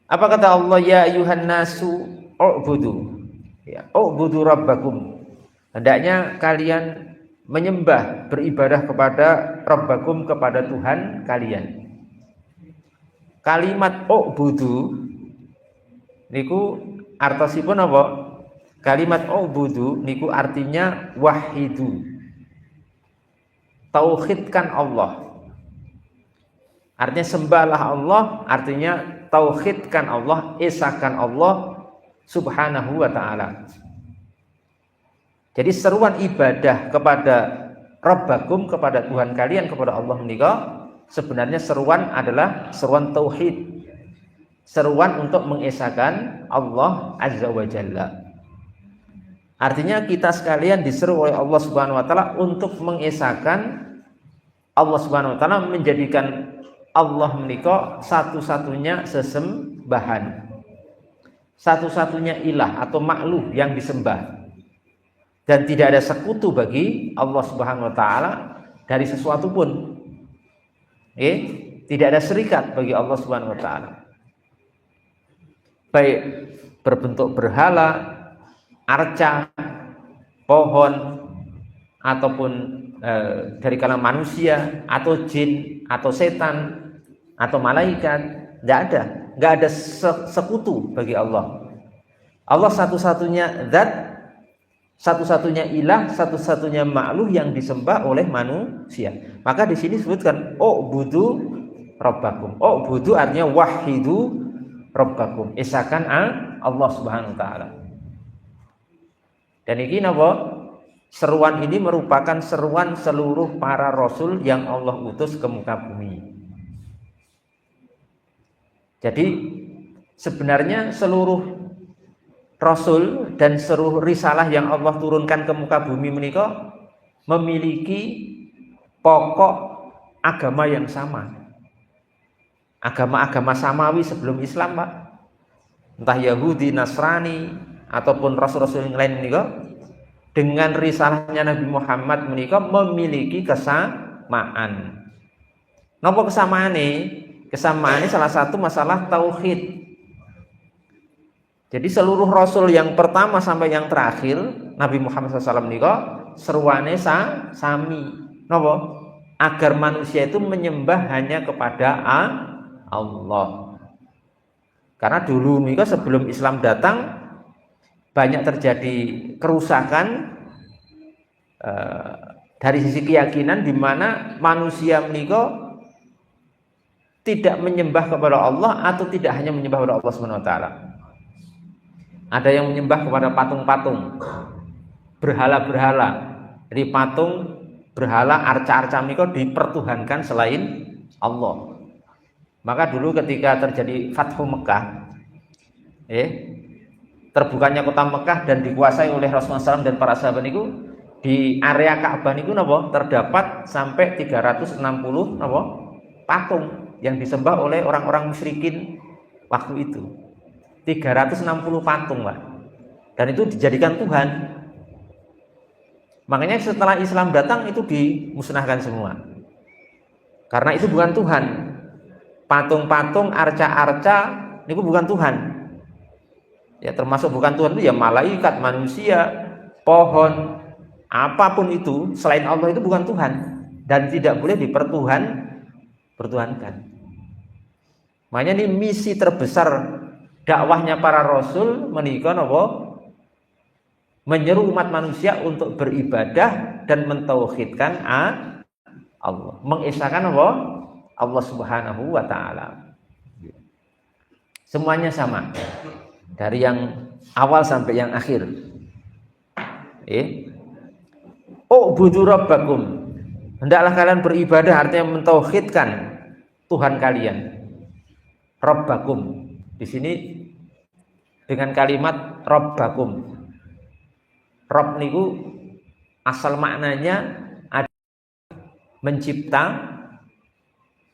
Apa kata Allah? Ya ayuhan nasu u'budu. Ya, u'budu rabbakum. Hendaknya kalian menyembah, beribadah kepada rabbakum, kepada Tuhan kalian. Kalimat u'budu niku artosipun apa? Kalimat u'budu niku artinya wahidu. Tauhidkan Allah. Artinya sembahlah Allah, artinya tauhidkan Allah, esakan Allah subhanahu wa ta'ala. Jadi seruan ibadah kepada Rabbakum, kepada Tuhan kalian, kepada Allah menika, sebenarnya seruan adalah seruan tauhid. Seruan untuk mengesakan Allah azza wa jalla. Artinya kita sekalian diseru oleh Allah subhanahu wa ta'ala untuk mengesakan Allah subhanahu wa ta'ala, menjadikan Allah menika satu-satunya sesembahan, satu-satunya ilah atau makhluk yang disembah, dan tidak ada sekutu bagi Allah subhanahu wa ta'ala dari sesuatu pun. Tidak ada serikat bagi Allah subhanahu wa ta'ala, baik berbentuk berhala, arca, pohon, ataupun dari kalangan manusia, atau jin, atau setan, atau malaikat. Nggak ada sekutu bagi Allah. Allah satu-satunya zat, satu-satunya ilah, satu-satunya makhluk yang disembah oleh manusia. Maka di sini disebutkan u'budu rabbakum. U'budu artinya wahidu rabbakum, esakan Allah subhanahu wa ta'ala. Dan ini napa? Seruan ini merupakan seruan seluruh para rasul yang Allah utus ke muka bumi. Jadi sebenarnya seluruh rasul dan seluruh risalah yang Allah turunkan ke muka bumi menika memiliki pokok agama yang sama. Agama-agama samawi sebelum Islam, Pak. Entah Yahudi, Nasrani, ataupun rasul-rasul yang lain menika, dengan risalahnya Nabi Muhammad menika memiliki kesamaan. Napa kesamaane? Kesamaannya salah satu masalah tauhid. Jadi seluruh rasul yang pertama sampai yang terakhir Nabi Muhammad SAW menika seruane sami. Napa? Agar manusia itu menyembah hanya kepada Allah. Karena dulu menika sebelum Islam datang banyak terjadi kerusakan dari sisi keyakinan, di mana manusia menika tidak menyembah kepada Allah, atau tidak hanya menyembah kepada Allah Subhanahu wa taala. Ada yang menyembah kepada patung-patung, berhala-berhala. Jadi patung, berhala, arca-arca menika dipertuhankan selain Allah. Maka dulu ketika terjadi Fathu Mekah, terbukanya kota Mekah dan dikuasai oleh Rasulullah SAW dan para sahabat itu, di area Ka'bah itu terdapat sampai 360 patung yang disembah oleh orang-orang musyrikin waktu itu. 360 patung, Pak. Dan itu dijadikan Tuhan. Makanya setelah Islam datang itu dimusnahkan semua. Karena itu bukan Tuhan. Patung-patung, arca-arca itu bukan Tuhan. Ya, termasuk bukan Tuhan itu ya malaikat, manusia, pohon, apapun itu selain Allah itu bukan Tuhan dan tidak boleh dipertuhankan. Makanya ini misi terbesar dakwahnya para rasul menika napa? Menyeru umat manusia untuk beribadah dan mentauhidkan Allah, mengesahkan apa? Allah Subhanahu wa ta'ala. Semuanya sama, dari yang awal sampai yang akhir. U'budu rabbakum, hendaklah kalian beribadah, artinya mentauhidkan Tuhan kalian. Rabbakum di sini dengan kalimat rabbakum. Rabb niku asal maknanya ada mencipta,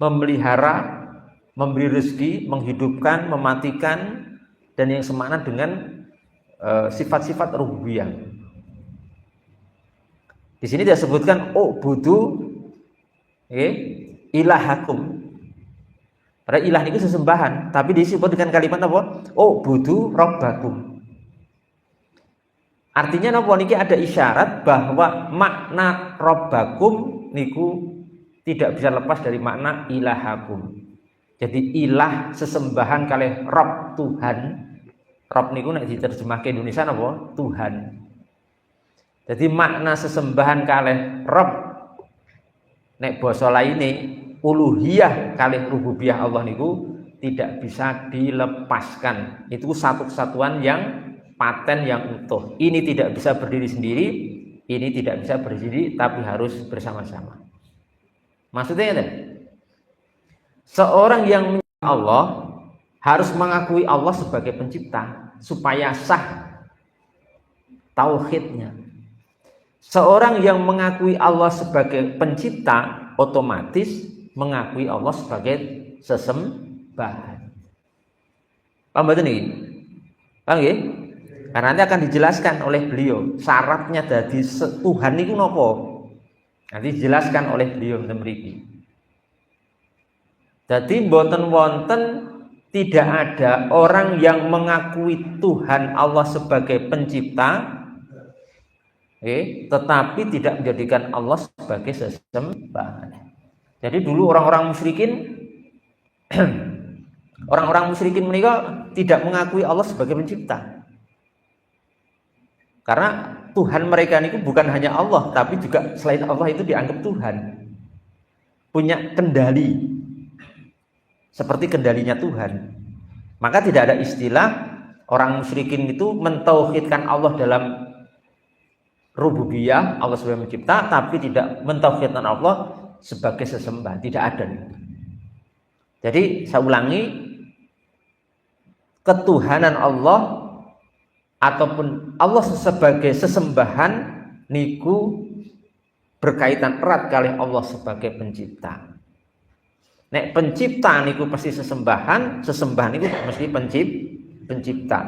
memelihara, memberi rezeki, menghidupkan, mematikan, dan yang semakna dengan sifat-sifat rububiyah. Di sini disebutkan u'budu, ilahakum. Padahal ilah itu sesembahan, tapi disebut dengan kalimat apa? Oh, budu rabbakum. Artinya napa niki ada isyarat bahwa makna rabbakum niku tidak bisa lepas dari makna ilahakum. Jadi ilah sesembahan kalih Rabb Tuhan. Rabb niku nek diterjemahke Indonesia napa? Tuhan. Jadi makna sesembahan kalih Rabb nek basa laine uluhiyah kalih rububiyah Allah niku tidak bisa dilepaskan. Itu satu kesatuan yang paten yang utuh. Ini tidak bisa berdiri sendiri, ini tidak bisa berdiri tapi harus bersama-sama. Maksudnya ya, seorang yang menyembah Allah harus mengakui Allah sebagai pencipta supaya sah tauhidnya. Seorang yang mengakui Allah sebagai pencipta otomatis mengakui Allah sebagai sesembahan. Paham betul nih? Paham ya? Karena nanti akan dijelaskan oleh beliau syaratnya dari Tuhan itu nopo. Nanti dijelaskan oleh beliau mriki. Jadi mboten wonten tidak ada orang yang mengakui Tuhan Allah sebagai pencipta, tetapi tidak menjadikan Allah sebagai sesembahan. Jadi dulu orang-orang musyrikin menika tidak mengakui Allah sebagai pencipta. Karena Tuhan mereka ini bukan hanya Allah, tapi juga selain Allah itu dianggap Tuhan. Punya kendali seperti kendalinya Tuhan. Maka tidak ada istilah orang musyrikin itu mentauhidkan Allah dalam rububiyah, Allah sebagai pencipta, tapi tidak mentauhidkan Allah sebagai sesembahan, tidak ada. Jadi saya ulangi, ketuhanan Allah ataupun Allah sebagai sesembahan niku berkaitan erat kali Allah sebagai pencipta. Nek pencipta niku pasti sesembahan, sesembahan niku mesti pencipta.